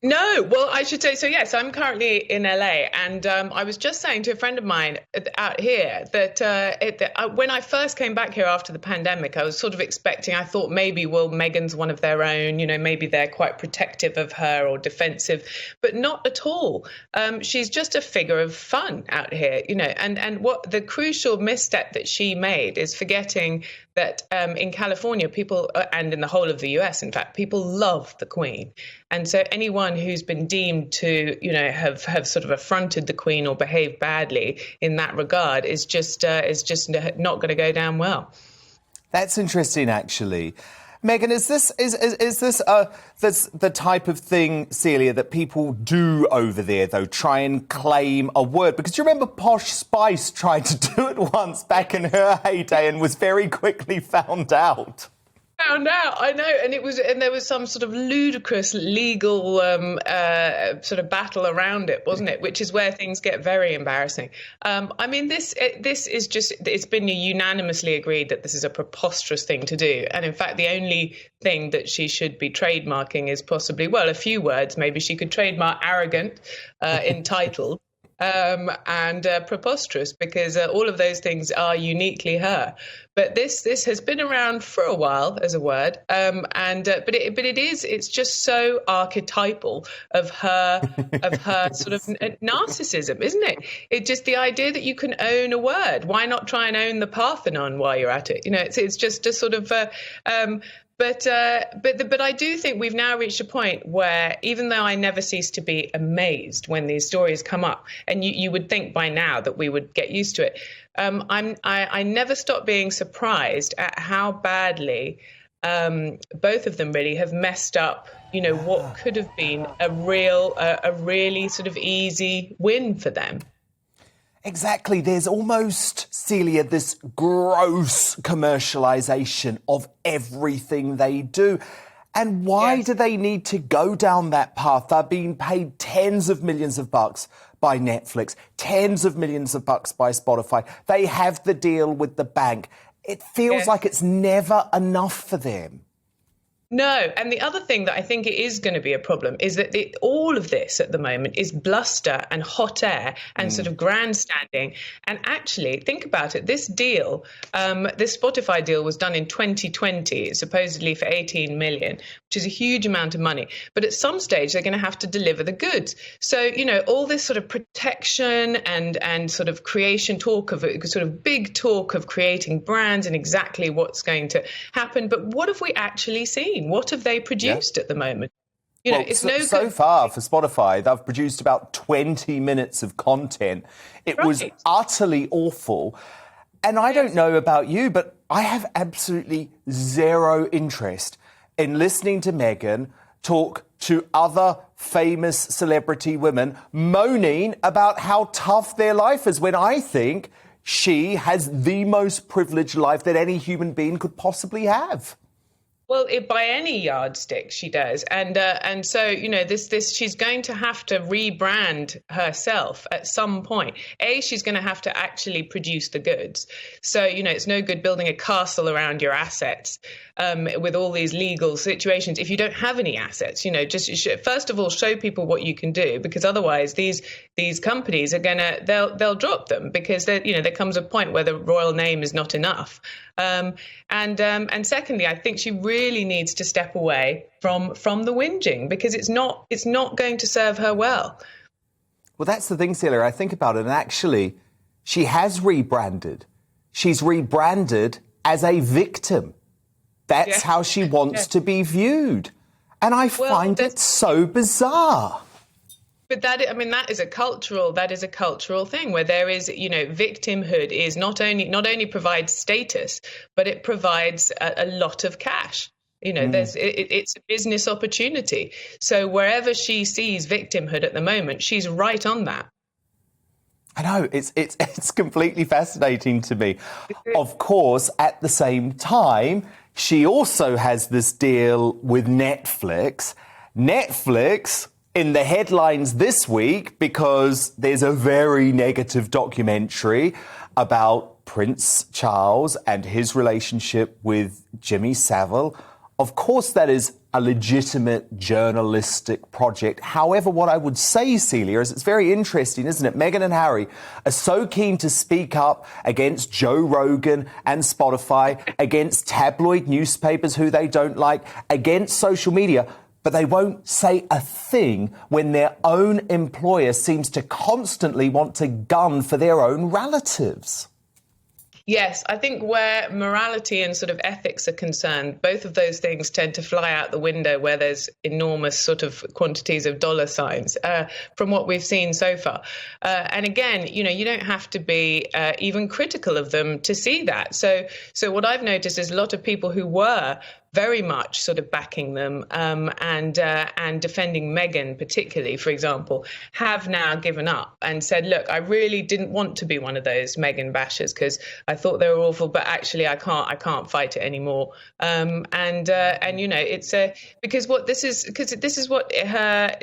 No, well, I should say so. Yes, I'm currently in LA, and I was just saying to a friend of mine out here that, when I first came back here after the pandemic, I was sort of expecting. I thought maybe, well, Meghan's one of their own. Maybe they're quite protective of her or defensive, but not at all. She's just a figure of fun out here. And what the crucial misstep that she made is forgetting that in California, people, and in the whole of the US, in fact, people love the Queen. And so anyone who's been deemed to, have sort of affronted the Queen or behaved badly in that regard is just not going to go down well. That's interesting, actually. Meghan, is this the type of thing, Celia, that people do over there, though, try and claim a word? Because you remember Posh Spice tried to do it once back in her heyday and was very quickly found out. Found out, I know, and there was some sort of ludicrous legal sort of battle around it, wasn't it? Which is where things get very embarrassing. I mean, this is just, it's been unanimously agreed that this is a preposterous thing to do, and in fact, the only thing that she should be trademarking is possibly, well, a few words. Maybe she could trademark arrogant, entitled. And preposterous, because all of those things are uniquely her. But this has been around for a while as a word, but it's just so archetypal of her sort of narcissism, isn't it? It just, the idea that you can own a word. Why not try and own the Parthenon while you're at it? It's just a sort of. But I do think we've now reached a point where, even though I never cease to be amazed when these stories come up, and you would think by now that we would get used to it, I never stop being surprised at how badly both of them really have messed up, what could have been a really sort of easy win for them. Exactly. There's almost, Celia, this gross commercialisation of everything they do. And why do they need to go down that path? They're being paid tens of millions of bucks by Netflix, tens of millions of bucks by Spotify. They have the deal with the bank. It feels like it's never enough for them. No, and the other thing that I think it is going to be a problem is that all of this at the moment is bluster and hot air and sort of grandstanding. And actually, think about it. This deal, this Spotify deal, was done in 2020, supposedly for 18 million, which is a huge amount of money. But at some stage, they're going to have to deliver the goods. So, all this sort of protection and sort of creation talk of sort of big talk of creating brands and exactly what's going to happen. But what have we actually seen? What have they produced at the moment? It's no good. So far for Spotify, they've produced about 20 minutes of content. It was utterly awful. And I don't know about you, but I have absolutely zero interest in listening to Meghan talk to other famous celebrity women moaning about how tough their life is, when I think she has the most privileged life that any human being could possibly have. Well, by any yardstick, she does, and so this she's going to have to rebrand herself at some point. She's going to have to actually produce the goods. So it's no good building a castle around your assets with all these legal situations if you don't have any assets. Just first of all show people what you can do, because otherwise these companies are they'll drop them, because there comes a point where the royal name is not enough. And secondly, I think she really needs to step away from the whinging, because it's not going to serve her well. Well, that's the thing, Celia. I think about it, and actually, she has rebranded. She's rebranded as a victim. That's how she wants to be viewed. And I find it so bizarre. But that is a cultural thing, where there is, victimhood is not only provides status, but it provides a lot of cash. It's a business opportunity. So wherever she sees victimhood at the moment, she's right on that. I know, it's completely fascinating to me. Of course, at the same time, she also has this deal with Netflix. Netflix in the headlines this week because there's a very negative documentary about Prince Charles and his relationship with Jimmy Savile. Of course, that is a legitimate journalistic project. However, what I would say, Celia, is it's very interesting, isn't it? Meghan and Harry are so keen to speak up against Joe Rogan and Spotify, against tabloid newspapers who they don't like, against social media, but they won't say a thing when their own employer seems to constantly want to gun for their own relatives. Yes, I think where morality and sort of ethics are concerned, both of those things tend to fly out the window where there's enormous sort of quantities of dollar signs from what we've seen so far. And again, you don't have to be even critical of them to see that. So what I've noticed is a lot of people who were very much sort of backing them and defending Meghan particularly, for example, have now given up and said, look, I really didn't want to be one of those Meghan bashers because I thought they were awful, but actually I can't fight it anymore. It's because this is what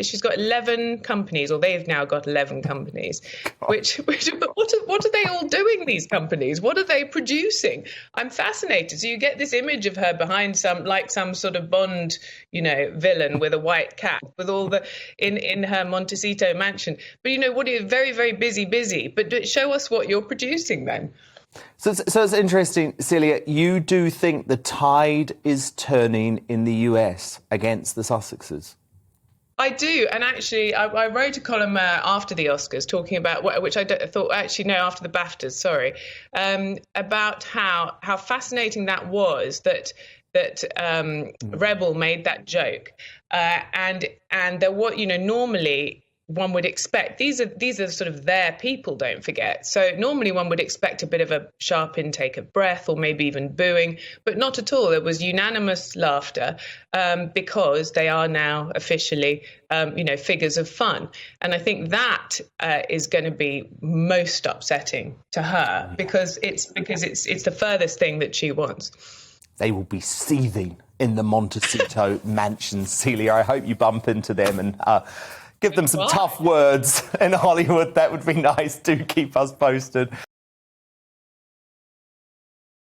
she's got 11 companies, or they've now got 11 companies. But what are they all doing? These companies, what are they producing? I'm fascinated. So you get this image of her behind some sort of Bond, villain with a white cap, with all the in her Montecito mansion. But what are you, very, very busy. But show us what you're producing then. So it's interesting, Celia. You do think the tide is turning in the US against the Sussexes? I do, and actually, I wrote a column after the Oscars talking about which after the BAFTAs, sorry, about how fascinating that was that Rebel made that joke, and there what normally one would expect, these are sort of their people, don't forget. So normally one would expect a bit of a sharp intake of breath or maybe even booing, but not at all. It was unanimous laughter because they are now officially, figures of fun. And I think that is going to be most upsetting to her because it's the furthest thing that she wants. They will be seething in the Montecito mansion, Celia. I hope you bump into them and give them some tough words in Hollywood. That would be nice. Do keep us posted.